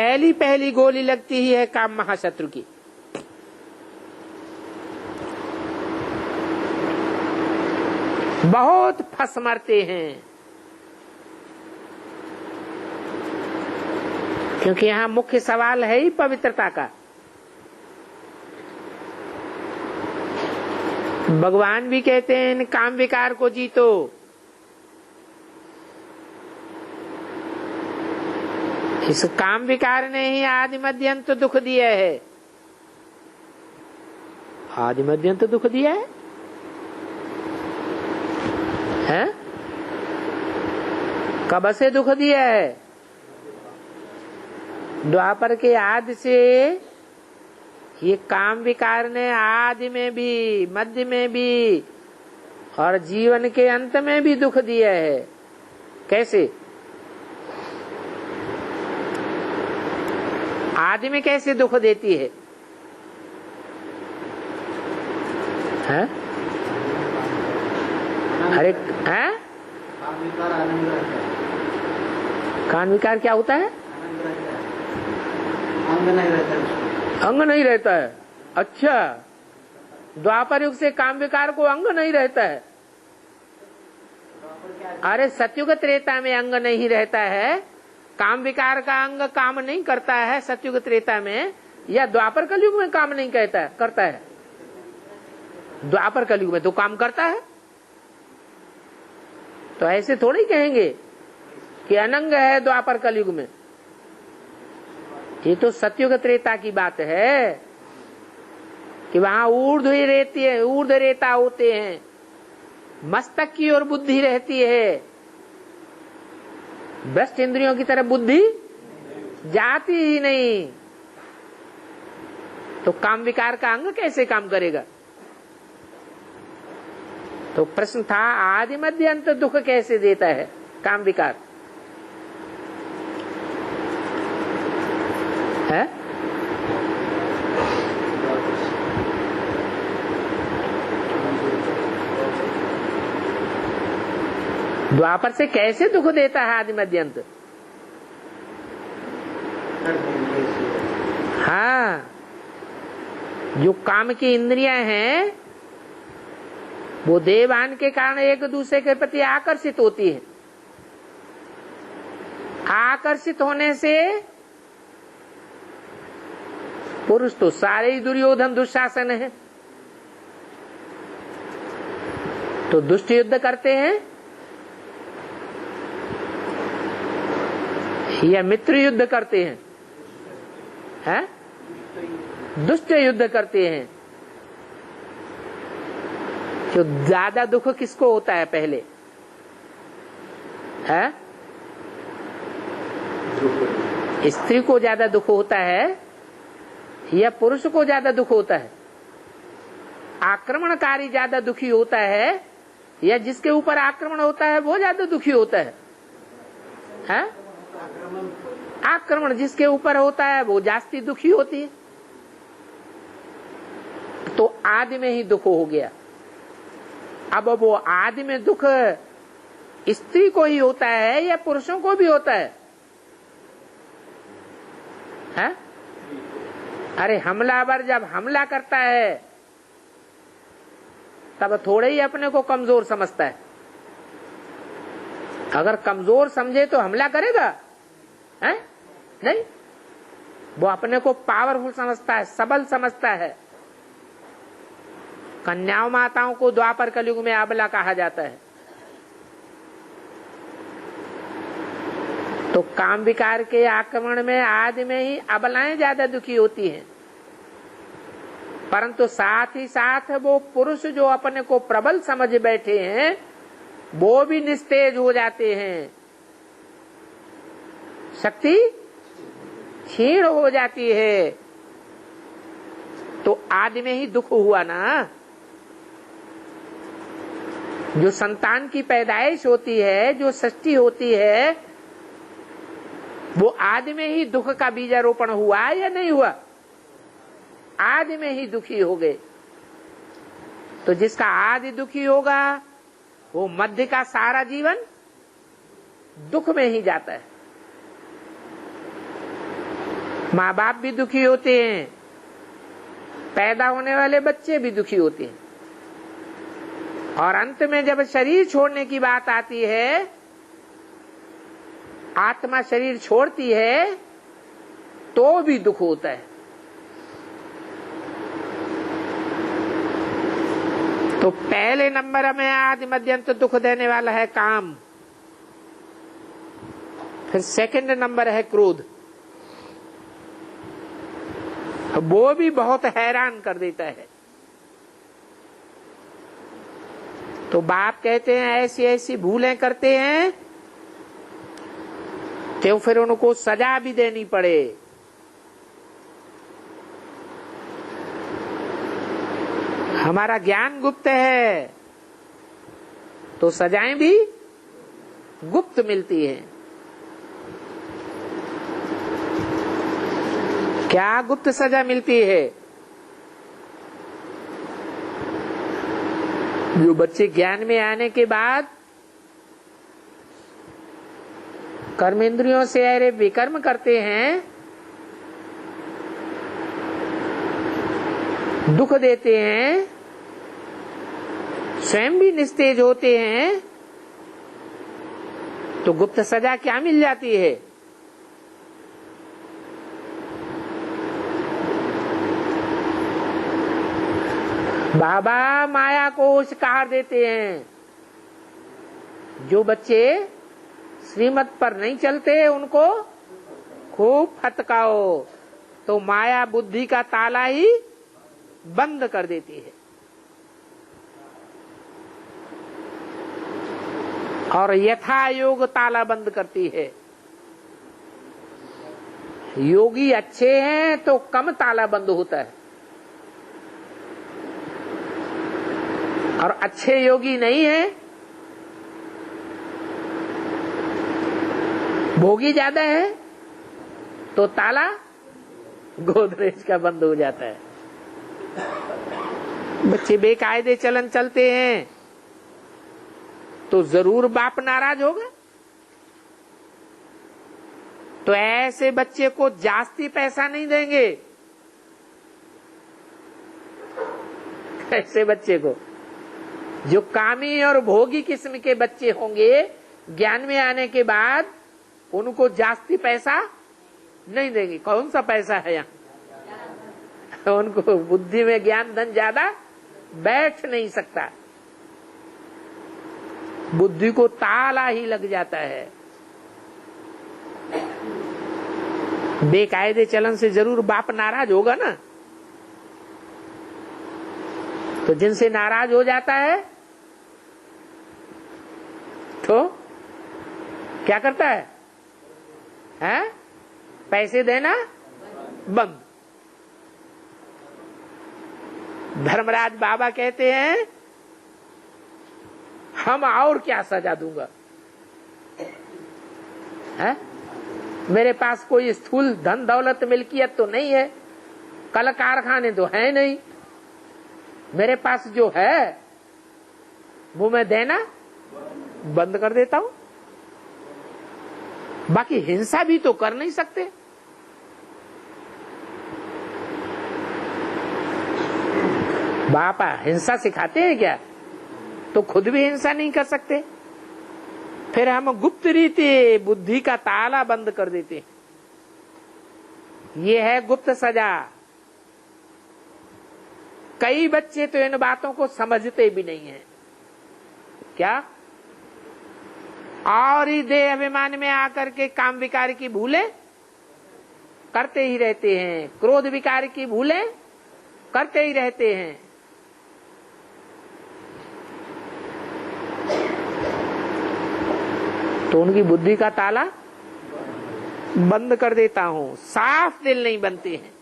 पहली पहली गोली लगती ही है काम महाशत्रु की। बहुत फंस मरते हैं, क्योंकि यहां मुख्य सवाल है ही पवित्रता का। भगवान भी कहते हैं इन काम विकार को जीतो। इस काम विकार ने ही आदि मध्य अंत दुख दिया है। आदि मध्य अंत दुख दिया है, हैं? कब से दुख दिया है? द्वापर के आदि से ये काम विकार ने आदि में भी, मध्य में भी और जीवन के अंत में भी दुख दिया है। कैसे? आदि में कैसे दुख देती है? हैं? अरे हैं? कान विकार क्या होता है? अंग नहीं रहता है। अच्छा, द्वापर युग से काम विकार को अंग नहीं रहता है। अरे सतयुग त्रेता में अंग नहीं रहता है। काम विकार का अंग काम नहीं करता है सतयुग त्रेता में, या द्वापर कलयुग में काम नहीं करता है? द्वापर कलयुग में तो काम करता है। तो ऐसे थोड़ी कहेंगे कि अनंग है द्वापर कलयुग में। ये तो सतयुग त्रेता की बात है कि वहां ऊर्ध्व रेता होते हैं, मस्तक की ओर बुद्धि रहती है, भ्रष्ट इंद्रियों की तरफ बुद्धि जाती ही नहीं। तो काम विकार का अंग कैसे काम करेगा? तो प्रश्न था आदि मध्य अंत दुख कैसे देता है काम विकार? है? द्वापर से कैसे दुख देता है आदि मध्य अंत? हाँ, जो काम की इंद्रियां हैं वो देवान के कारण एक दूसरे के प्रति आकर्षित होती है। आकर्षित होने से पुरुष तो सारे ही दुर्योधन दुशासन है, तो दुष्ट युद्ध करते हैं या मित्र युद्ध करते हैं? हैं? दुष्ट युद्ध करते हैं। जो ज्यादा दुख किसको होता है पहले? है? स्त्री को ज्यादा दुख होता है या पुरुष को ज्यादा दुख होता है? आक्रमणकारी ज्यादा दुखी होता है या जिसके ऊपर आक्रमण होता है वो ज्यादा दुखी होता है? है? आक्रमण जिसके ऊपर होता है वो जास्ती दुखी होती है। तो आदि में ही दुख हो गया। अब वो आदि में दुख स्त्री को ही होता है या पुरुषों को भी होता है? है? अरे हमलावर जब हमला करता है तब थोड़े ही अपने को कमजोर समझता है। अगर कमजोर समझे तो हमला करेगा? है? नहीं, वो अपने को पावरफुल समझता है, सबल समझता है। कन्याओं माताओं को द्वापर कलयुग में अबला कहा जाता है। तो काम विकार के आक्रमण में आदि में ही अबलाएं ज्यादा दुखी होती हैं, परंतु साथ ही साथ वो पुरुष जो अपने को प्रबल समझ बैठे हैं वो भी निस्तेज हो जाते हैं। शक्ति क्षीण हो जाती है। तो आदि में ही दुख हुआ ना। जो संतान की पैदाइश होती है, जो सृष्टि होती है, वो आदि में ही दुख का बीजारोपण हुआ या नहीं हुआ? आदि में ही दुखी हो गए। तो जिसका आदि दुखी होगा वो मध्य का सारा जीवन दुख में ही जाता है। माँ बाप भी दुखी होते हैं, पैदा होने वाले बच्चे भी दुखी होते हैं, और अंत में जब शरीर छोड़ने की बात आती है, आत्मा शरीर छोड़ती है, तो भी दुख होता है। तो पहले नंबर में आदि मध्य अंत दुख देने वाला है काम, फिर सेकंड नंबर है क्रोध। वो भी बहुत हैरान कर देता है। तो बाप कहते हैं ऐसी ऐसी भूलें करते हैं तो फिर उनको सजा भी देनी पड़े। हमारा ज्ञान गुप्त है तो सजाएं भी गुप्त मिलती हैं। क्या गुप्त सजा मिलती है? जो बच्चे ज्ञान में आने के बाद कर्मेंद्रियों से अरे विकर्म करते हैं, दुख देते हैं, स्वयं भी निस्तेज होते हैं, तो गुप्त सजा क्या मिल जाती है? बाबा माया को शिकार देते हैं। जो बच्चे श्रीमत पर नहीं चलते उनको खूब फटकाओ तो माया बुद्धि का ताला ही बंद कर देती है, और यथा योग ताला बंद करती है। योगी अच्छे हैं तो कम ताला बंद होता है, और अच्छे योगी नहीं है, भोगी ज्यादा है, तो ताला गोदरेज का बंद हो जाता है। बच्चे बेकायदे चलन चलते हैं तो जरूर बाप नाराज होगा। तो ऐसे बच्चे को जास्ती पैसा नहीं देंगे। ऐसे बच्चे को, जो कामी और भोगी किस्म के बच्चे होंगे, ज्ञान में आने के बाद उनको जास्ती पैसा नहीं देंगे। कौन सा पैसा है यहाँ? उनको बुद्धि में ज्ञान धन ज्यादा बैठ नहीं सकता, बुद्धि को ताला ही लग जाता है। बेकायदे चलन से जरूर बाप नाराज होगा ना। तो जिनसे नाराज हो जाता है तो क्या करता है? पैसे देना बंद। धर्मराज बाबा कहते हैं हम और क्या सजा दूंगा, है? मेरे पास कोई स्थूल धन दौलत मिल्कियत तो नहीं है, कल कारखाने तो है नहीं, मेरे पास जो है वो मैं देना बंद कर देता हूं। बाकी हिंसा भी तो कर नहीं सकते। बापा हिंसा सिखाते हैं क्या? तो खुद भी हिंसा नहीं कर सकते। फिर हम गुप्त रीति बुद्धि का ताला बंद कर देते हैं। ये है गुप्त सजा। कई बच्चे तो इन बातों को समझते भी नहीं है। क्या? और ही देह अभिमान में आकर के काम विकार की भूलें करते ही रहते हैं, क्रोध विकार की भूलें करते ही रहते हैं। तो उनकी बुद्धि का ताला बंद कर देता हूं। साफ दिल नहीं बनते हैं।